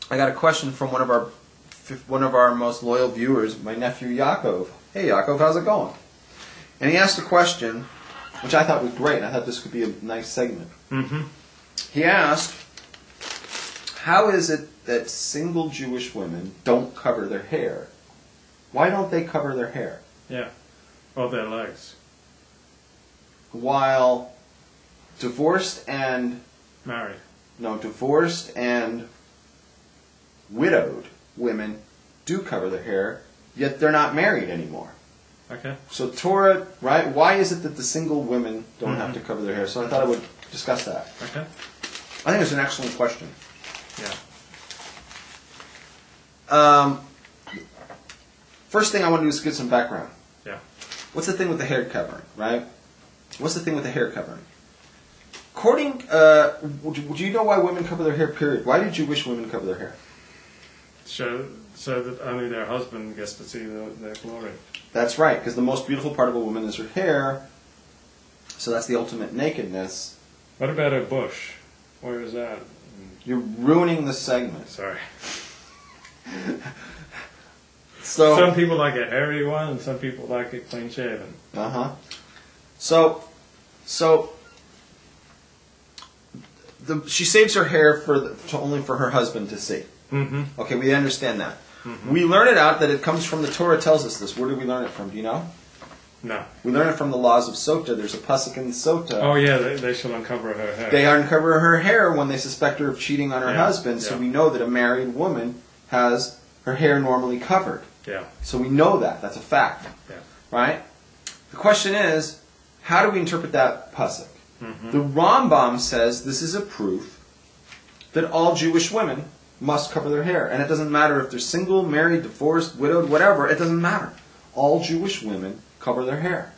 I got a question from one of our most loyal viewers, my nephew Yaakov. Hey Yaakov, how's it going? And he asked a question, which I thought was great. I thought this could be a nice segment. Mm-hmm. He asked, how is it that single Jewish women don't cover their hair? Why don't they cover their hair? Yeah. Or their legs. While divorced and widowed women do cover their hair, yet they're not married anymore. Okay. So Torah, right? Why is it that the single women don't have to cover their hair? So I thought I would discuss that. Okay. I think it's an excellent question. Yeah. First thing I want to do is get some background. Yeah. What's the thing with the hair covering, right? What's the thing with the hair covering? According, do you know why women cover their hair, period? Why do Jewish women cover their hair? So that only their husband gets to see their glory. That's right, because the most beautiful part of a woman is her hair, so that's the ultimate nakedness. What about a bush? Where is that? You're ruining the segment. Sorry. So some people like a hairy one, and some people like it clean shaven. So she saves her hair only for her husband to see. Mm-hmm. Okay, we understand that. Mm-hmm. We learn it out that it comes from the Torah tells us this. Where do we learn it from? Do you know? No. We learn it from the laws of Sota. There's a pasuk in Sota. Oh yeah, they shall uncover her hair. They uncover her hair when they suspect her of cheating on her husband. So we know that a married woman has her hair normally covered. Yeah. So we know that. That's a fact. Yeah. Right? The question is, how do we interpret that pasuk? Mm-hmm. The Rambam says this is a proof that all Jewish women must cover their hair. And it doesn't matter if they're single, married, divorced, widowed, whatever. It doesn't matter. All Jewish women cover their hair.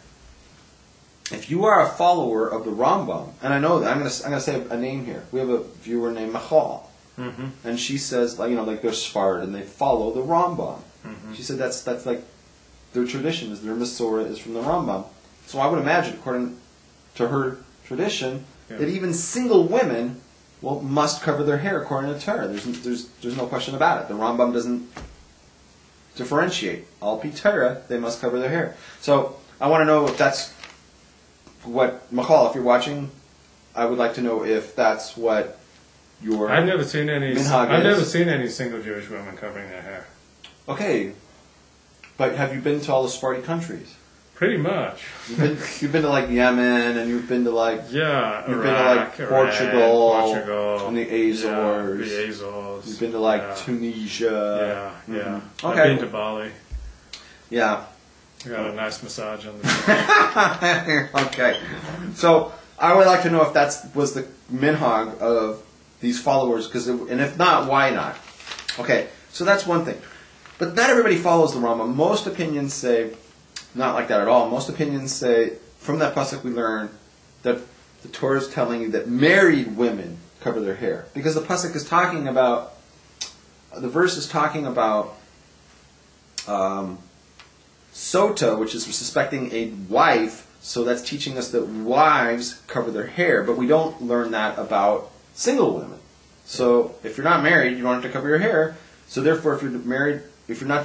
If you are a follower of the Rambam, and I know that, I'm going to say a name here. We have a viewer named Michal. Mm-hmm. And she says, like they're Sfarad and they follow the Rambam. Mm-hmm. She said that's like their tradition, is their Masorah is from the Rambam. So I would imagine, according to her tradition, that even single women must cover their hair according to Torah. There's no question about it. The Rambam doesn't differentiate. Al pi Torah, they must cover their hair. So I want to know if that's what, Michal, if you're watching, I would like to know if that's what your I've never seen any single Jewish women covering their hair. Okay, but have you been to all the Sephardi countries? Pretty much. You've been to like Yemen, and you've been to like Iraq, Portugal, and the Azores. Yeah, the Azores. You've been to like Tunisia. Yeah, yeah. Okay. I've been to Bali. Yeah. I got a nice massage on the beach. Okay, so I would like to know if that was the minhag of these followers, and if not, why not? Okay, so that's one thing. But not everybody follows the Rambam. Most opinions say, not like that at all. Most opinions say, from that pasuk we learn that the Torah is telling you that married women cover their hair. Because the pasuk is talking about, the verse is talking about Sota, which is suspecting a wife, so that's teaching us that wives cover their hair, but we don't learn that about single women. So if you're not married, you don't have to cover your hair. So therefore, if you're married, if you're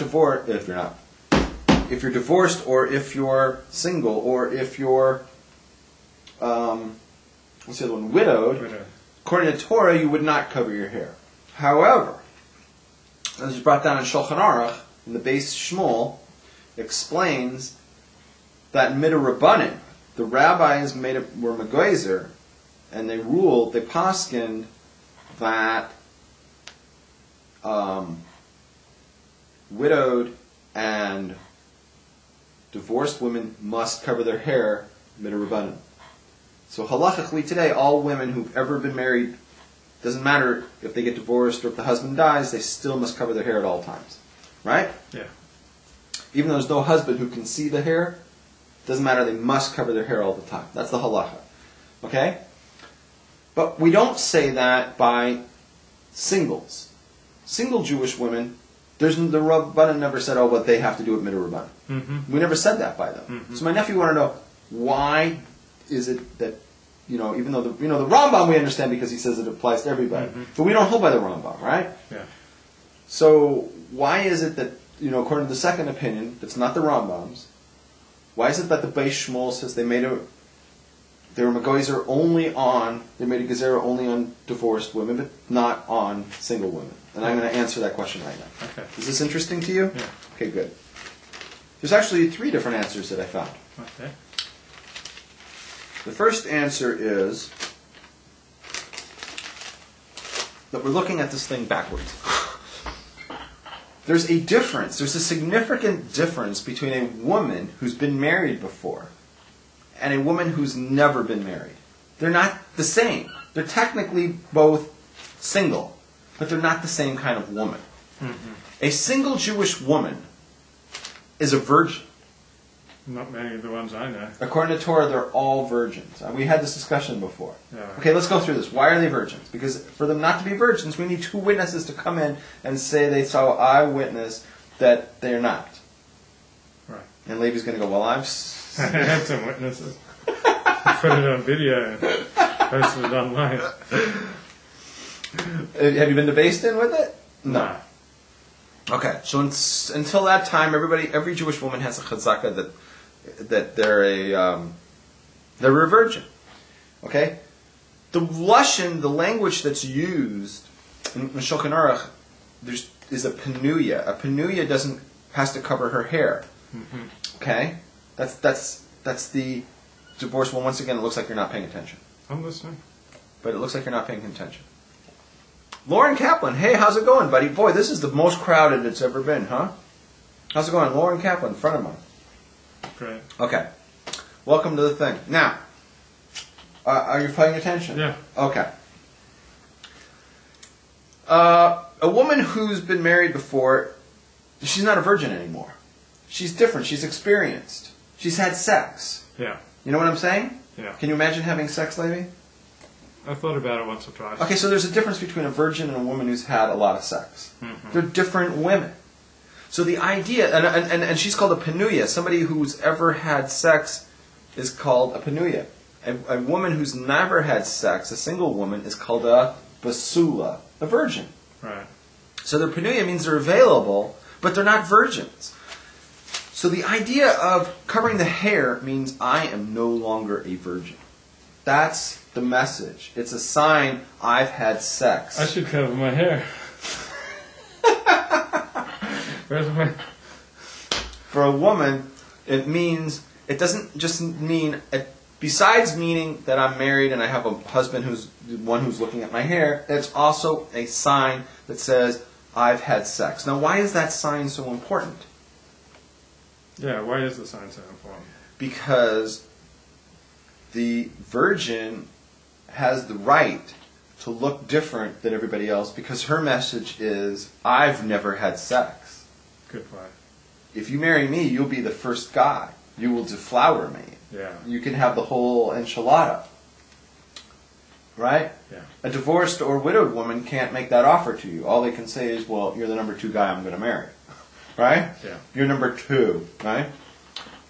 divorced, or if you're single, or if you're what's the other one, widowed, according to Torah, you would not cover your hair. However, as is brought down in Shulchan Aruch, in the base Shmuel, explains that midrabanan, the rabbis were megoizer, and they paskined that widowed and divorced women must cover their hair midrabanan. So halachically today, all women who've ever been married, doesn't matter if they get divorced or if the husband dies, they still must cover their hair at all times. Right? Yeah. Even though there's no husband who can see the hair, doesn't matter, they must cover their hair all the time. That's the halacha. Okay? But we don't say that by singles. Single Jewish women, the Rabbanan never said, but they have to do it midrabanan. Mm-hmm. We never said that by them. Mm-hmm. So my nephew wanted to know, why is it that, even though the Rambam we understand because he says it applies to everybody, but we don't hold by the Rambam, right? Yeah. So why is it that, according to the second opinion, that's not the Rambam's, why is it that the Beis Shmuel says they made a gezer only on divorced women, but not on single women? And I'm going to answer that question right now. Okay. Is this interesting to you? Yeah. Okay, good. There's actually 3 different answers that I found. Okay. The first answer is that we're looking at this thing backwards. There's a significant difference between a woman who's been married before and a woman who's never been married. They're not the same. They're technically both single, but they're not the same kind of woman. Mm-hmm. A single Jewish woman is a virgin. Not many of the ones I know. According to Torah, they're all virgins. We had this discussion before. Yeah. Okay, let's go through this. Why are they virgins? Because for them not to be virgins, we need 2 witnesses to come in and say they saw eyewitness that they're not. Right. And Levi's going to go, well, I had some witnesses. I put it on video and posted it online. Have you been to Beis Din with it? No. Okay, so until that time, every Jewish woman has a chazaka that they're a virgin. Okay, the language that's used in Shulchan Aruch, is a penuia. A penuia has to cover her hair. Mm-hmm. Okay, that's the divorce. Well, once again, it looks like you're not paying attention. I'm listening. But it looks like you're not paying attention. Lauren Kaplan, hey, how's it going, buddy? Boy, this is the most crowded it's ever been, huh? How's it going? Lauren Kaplan, friend of mine. Great. Okay. Welcome to the thing. Now, are you paying attention? Yeah. Okay. A woman who's been married before, she's not a virgin anymore. She's different. She's experienced. She's had sex. Yeah. You know what I'm saying? Yeah. Can you imagine having sex, Levi? I thought about it once or twice. Okay, so there's a difference between a virgin and a woman who's had a lot of sex. Mm-hmm. They're different women. So the idea, and she's called a penuia. Somebody who's ever had sex is called a penuia. A woman who's never had sex, a single woman, is called a basula, a virgin. Right. So their penuia means they're available, but they're not virgins. So the idea of covering the hair means I am no longer a virgin. That's the message. It's a sign I've had sex. I should cover my hair. Where's my... For a woman, it doesn't just mean, besides meaning that I'm married and I have a husband who's the one who's looking at my hair, it's also a sign that says I've had sex. Now, why is that sign so important? Yeah, why is the sign so important? Because the virgin has the right to look different than everybody else because her message is, I've never had sex. Good point. If you marry me, you'll be the first guy. You will deflower me. Yeah. You can have the whole enchilada. Right? Yeah. A divorced or widowed woman can't make that offer to you. All they can say is, well, you're the number 2 guy I'm going to marry. Right? Yeah. You're number 2, right?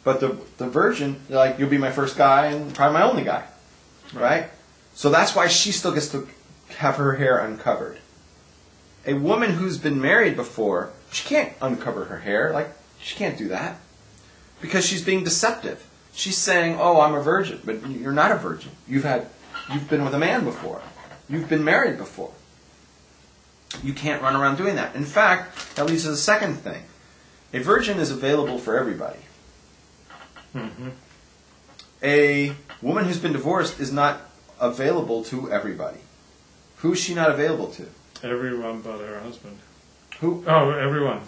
But the virgin, like, you'll be my first guy and probably my only guy. Right? So that's why she still gets to have her hair uncovered. A woman who's been married before, she can't uncover her hair. Like, she can't do that. Because she's being deceptive. She's saying, oh, I'm a virgin. But you're not a virgin. You've been with a man before. You've been married before. You can't run around doing that. In fact, that leads to the second thing. A virgin is available for everybody. Mm-hmm. A woman who's been divorced is not available to everybody. Who's she not available to? Everyone but her husband. Who? Oh, everyone.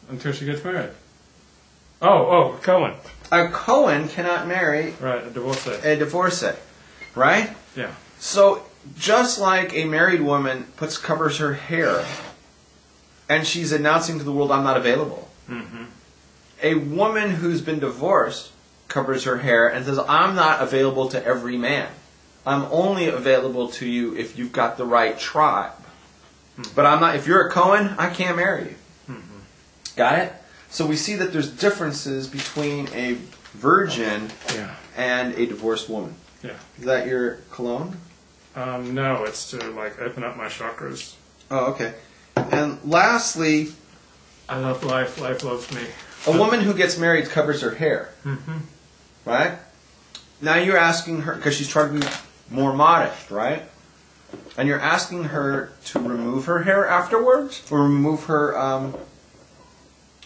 Until she gets married. Oh, Cohen. A Cohen cannot marry Right, a divorcee. a divorcee. Right? Yeah. So, just like a married woman covers her hair, and she's announcing to the world, I'm not available. Mm-hmm. A woman who's been divorced covers her hair and says, I'm not available to every man. I'm only available to you if you've got the right tribe. Mm-hmm. But I'm not. If you're a Cohen, I can't marry you. Mm-hmm. Got it? So we see that there's differences between a virgin and a divorced woman. Yeah. Is that your cologne? No, it's to, like, open up my chakras. Oh, okay. And lastly, I love life. Life loves me. a woman who gets married covers her hair. Mm-hmm. Right? Now you're asking her, because she's trying to be more modest, right? And you're asking her to remove her hair afterwards? Or remove her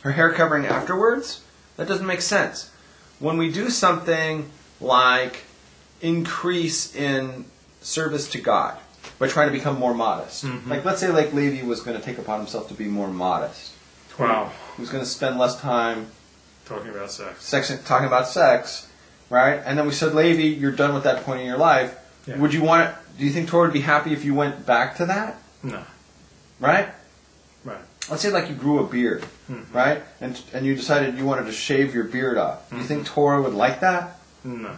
her hair covering afterwards? That doesn't make sense. When we do something like increase in service to God by trying to become more modest. Mm-hmm. Like, let's say like Levi was going to take upon himself to be more modest. Wow. He was going to spend less time Talking about sex. talking about sex, right? And then we said, Levi, you're done with that point in your life. Yeah. Would you want it? Do you think Torah would be happy if you went back to that? No. Right? Right. Let's say like you grew a beard, Mm-hmm. right? And you decided you wanted to shave your beard off. Do you think Torah would like that? No.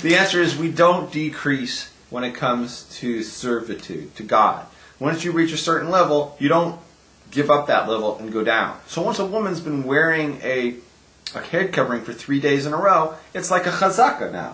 The answer is we don't decrease when it comes to servitude, to God. Once you reach a certain level, you don't give up that level and go down. So once a woman's been wearing a head covering for 3 days in a row, it's like a chazaka now.